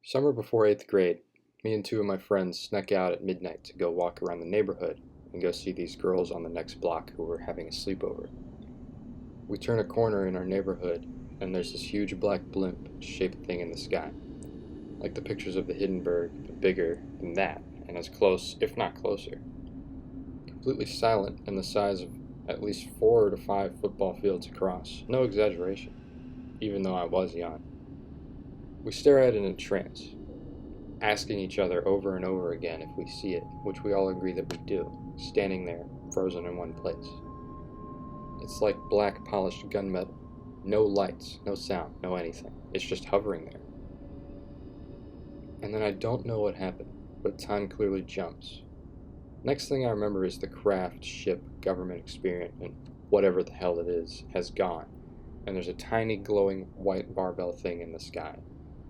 Summer before 8th grade, me and two of my friends snuck out at midnight to go walk around the neighborhood and go see these girls on the next block who were having a sleepover. We turn a corner in our neighborhood and there's this huge black blimp-shaped thing in the sky, like the pictures of the Hindenburg, but bigger than that and as close, if not closer. Completely silent and the size of at least 4 to 5 football fields across, no exaggeration, even though I was young. We stare at it in a trance, asking each other over and over again if we see it, which we all agree that we do, standing there, frozen in one place. It's like black polished gunmetal. No lights, no sound, no anything. It's just hovering there. And then I don't know what happened, but time clearly jumps. Next thing I remember is the craft, ship, government experiment, whatever the hell it is, has gone, and there's a tiny glowing white barbell thing in the sky,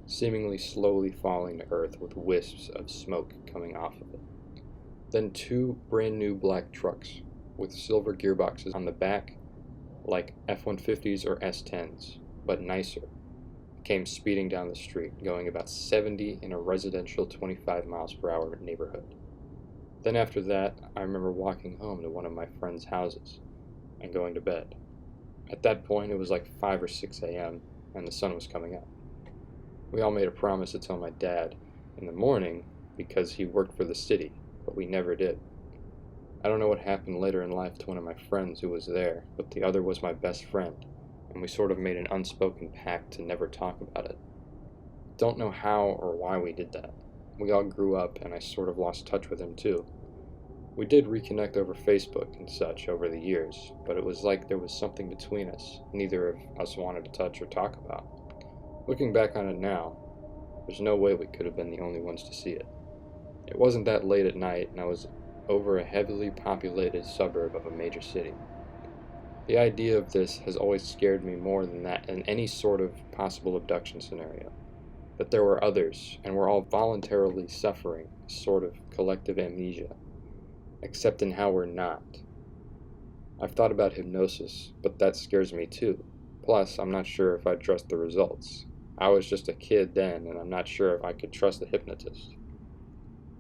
seemingly slowly falling to earth with wisps of smoke coming off of it. Then two brand new black trucks with silver gearboxes on the back, like F-150s or S-10s, but nicer, came speeding down the street, going about 70 in a residential 25 miles per hour neighborhood. Then after that, I remember walking home to one of my friends' houses and going to bed. At that point, it was like 5 or 6 a.m., and the sun was coming up. We all made a promise to tell my dad in the morning because he worked for the city, but we never did. I don't know what happened later in life to one of my friends who was there, but the other was my best friend, and we sort of made an unspoken pact to never talk about it. Don't know how or why we did that. We all grew up, and I sort of lost touch with him too. We did reconnect over Facebook and such over the years, but it was like there was something between us neither of us wanted to touch or talk about. Looking back on it now, there's no way we could have been the only ones to see it. It wasn't that late at night, and I was over a heavily populated suburb of a major city. The idea of this has always scared me more than any sort of possible abduction scenario. That there were others, and we're all voluntarily suffering a sort of collective amnesia, except in how we're not. I've thought about hypnosis, but that scares me too. Plus, I'm not sure if I'd trust the results. I was just a kid then, and I'm not sure if I could trust the hypnotist.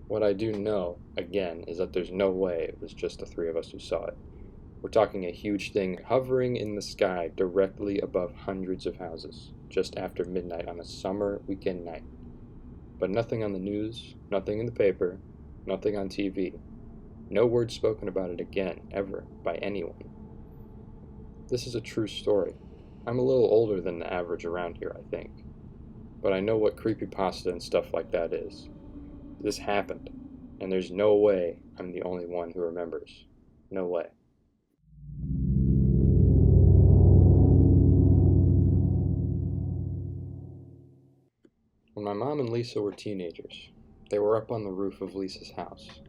What I do know, again, is that there's no way it was just the three of us who saw it. We're talking a huge thing hovering in the sky directly above hundreds of houses, just after midnight on a summer weekend night. But nothing on the news, nothing in the paper, nothing on TV. No word spoken about it again, ever, by anyone. This is a true story. I'm a little older than the average around here, I think. But I know what creepypasta and stuff like that is. This happened, and there's no way I'm the only one who remembers. No way. When my mom and Lisa were teenagers, they were up on the roof of Lisa's house,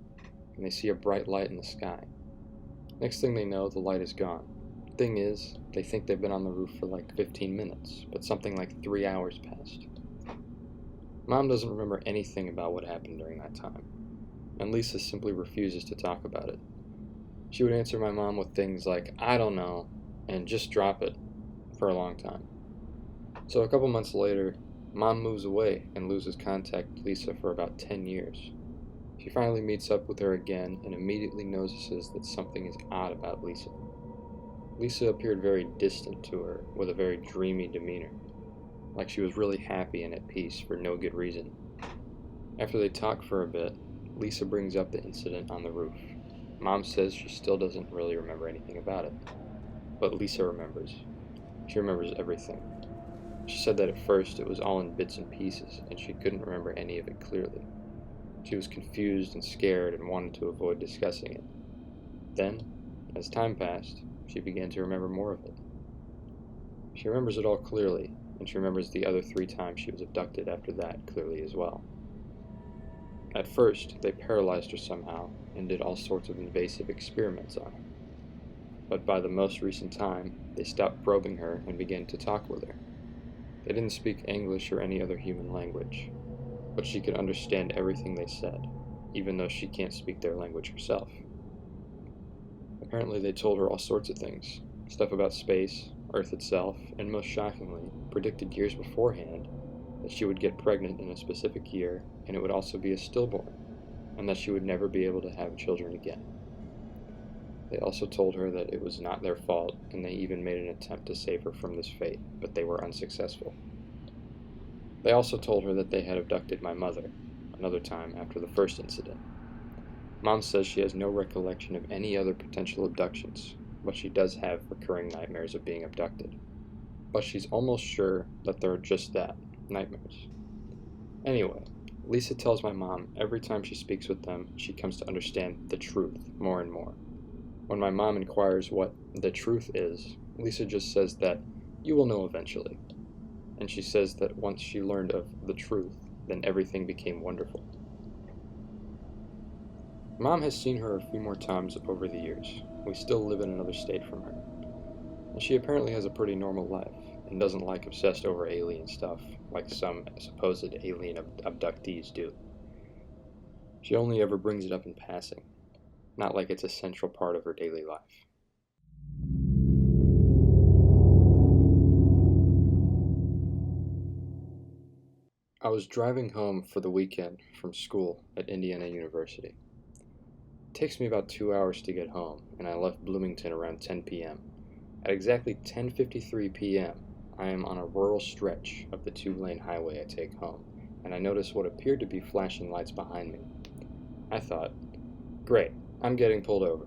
and they see a bright light in the sky. Next thing they know, the light is gone. Thing is, they think they've been on the roof for like 15 minutes, but something like 3 hours passed. Mom doesn't remember anything about what happened during that time, and Lisa simply refuses to talk about it. She would answer my mom with things like, "I don't know," and "just drop it," for a long time. So a couple months later, Mom moves away and loses contact with Lisa for about 10 years. She finally meets up with her again and immediately notices that something is odd about Lisa. Lisa appeared very distant to her, with a very dreamy demeanor, like she was really happy and at peace for no good reason. After they talk for a bit, Lisa brings up the incident on the roof. Mom says she still doesn't really remember anything about it, but Lisa remembers. She remembers everything. She said that at first it was all in bits and pieces, and she couldn't remember any of it clearly. She was confused and scared and wanted to avoid discussing it. Then, as time passed, she began to remember more of it. She remembers it all clearly, and she remembers the other 3 times she was abducted after that clearly as well. At first, they paralyzed her somehow and did all sorts of invasive experiments on her. But by the most recent time, they stopped probing her and began to talk with her. They didn't speak English or any other human language, but she could understand everything they said, even though she can't speak their language herself. Apparently they told her all sorts of things, stuff about space, Earth itself, and most shockingly, predicted years beforehand that she would get pregnant in a specific year, and it would also be a stillborn, and that she would never be able to have children again. They also told her that it was not their fault, and they even made an attempt to save her from this fate, but they were unsuccessful. They also told her that they had abducted my mother, another time after the first incident. Mom says she has no recollection of any other potential abductions, but she does have recurring nightmares of being abducted. But she's almost sure that they're just that, nightmares. Anyway, Lisa tells my mom every time she speaks with them, she comes to understand the truth more and more. When my mom inquires what the truth is, Lisa just says that you will know eventually. And she says that once she learned of the truth, then everything became wonderful. Mom has seen her a few more times over the years. We still live in another state from her. And she apparently has a pretty normal life, and doesn't like obsessed over alien stuff, like some supposed alien abductees do. She only ever brings it up in passing, not like it's a central part of her daily life. I was driving home for the weekend from school at Indiana University. It takes me about 2 hours to get home, and I left Bloomington around 10 p.m. At exactly 10:53 p.m., I am on a rural stretch of the 2-lane highway I take home, and I notice what appeared to be flashing lights behind me. I thought, great, I'm getting pulled over.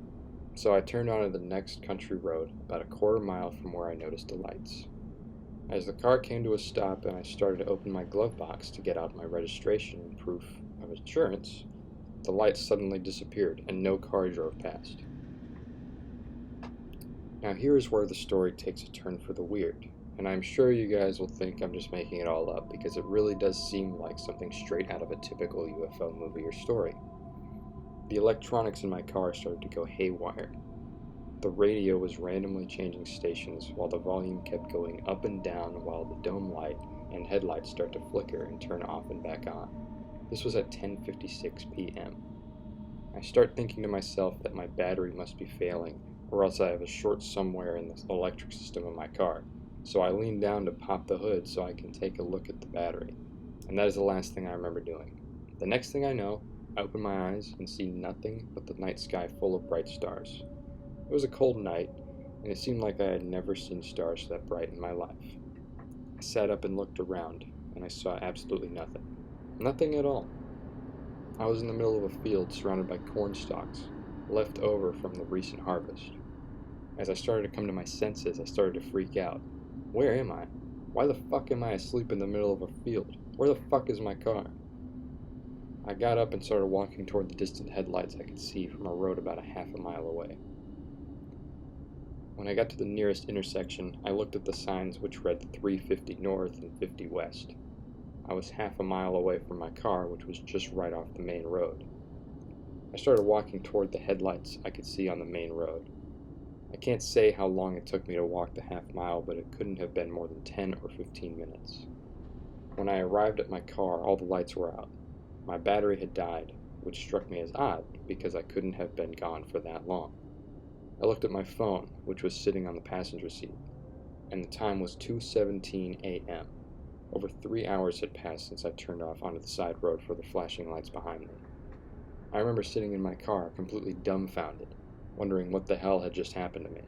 So I turned onto the next country road about a quarter mile from where I noticed the lights. As the car came to a stop and I started to open my glove box to get out my registration and proof of insurance, the lights suddenly disappeared and no car drove past. Now here is where the story takes a turn for the weird, and I'm sure you guys will think I'm just making it all up because it really does seem like something straight out of a typical UFO movie or story. The electronics in my car started to go haywire. The radio was randomly changing stations while the volume kept going up and down while the dome light and headlights start to flicker and turn off and back on. This was at 10:56 p.m. I start thinking to myself that my battery must be failing, or else I have a short somewhere in the electric system of my car. So I lean down to pop the hood so I can take a look at the battery. And that is the last thing I remember doing. The next thing I know, I open my eyes and see nothing but the night sky full of bright stars. It was a cold night, and it seemed like I had never seen stars that bright in my life. I sat up and looked around, and I saw absolutely nothing. Nothing at all. I was in the middle of a field surrounded by corn stalks, left over from the recent harvest. As I started to come to my senses, I started to freak out. Where am I? Why the fuck am I asleep in the middle of a field? Where the fuck is my car? I got up and started walking toward the distant headlights I could see from a road about a half a mile away. When I got to the nearest intersection, I looked at the signs which read 350 north and 50 west. I was half a mile away from my car, which was just right off the main road. I started walking toward the headlights I could see on the main road. I can't say how long it took me to walk the half mile, but it couldn't have been more than 10 or 15 minutes. When I arrived at my car, all the lights were out. My battery had died, which struck me as odd because I couldn't have been gone for that long. I looked at my phone, which was sitting on the passenger seat, and the time was 2:17 a.m. Over 3 hours had passed since I turned off onto the side road for the flashing lights behind me. I remember sitting in my car, completely dumbfounded, wondering what the hell had just happened to me.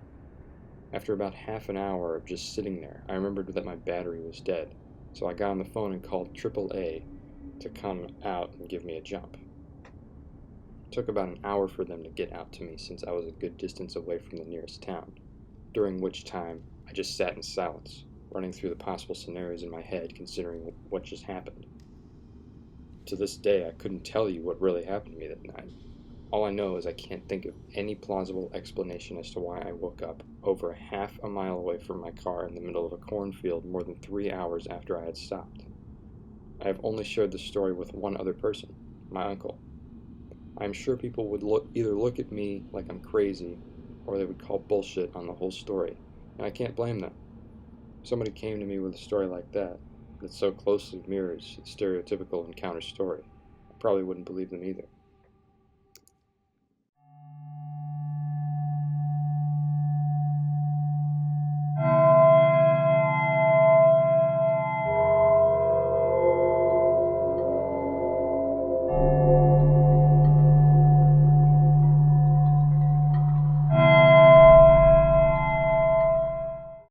After about half an hour of just sitting there, I remembered that my battery was dead, so I got on the phone and called AAA to come out and give me a jump. It took about an hour for them to get out to me since I was a good distance away from the nearest town, during which time I just sat in silence, running through the possible scenarios in my head considering what just happened. To this day, I couldn't tell you what really happened to me that night. All I know is I can't think of any plausible explanation as to why I woke up over half a mile away from my car in the middle of a cornfield more than 3 hours after I had stopped. I have only shared this story with one other person, my uncle. I am sure people would either look at me like I'm crazy, or they would call bullshit on the whole story, and I can't blame them. If somebody came to me with a story like that so closely mirrors the stereotypical encounter story, I probably wouldn't believe them either.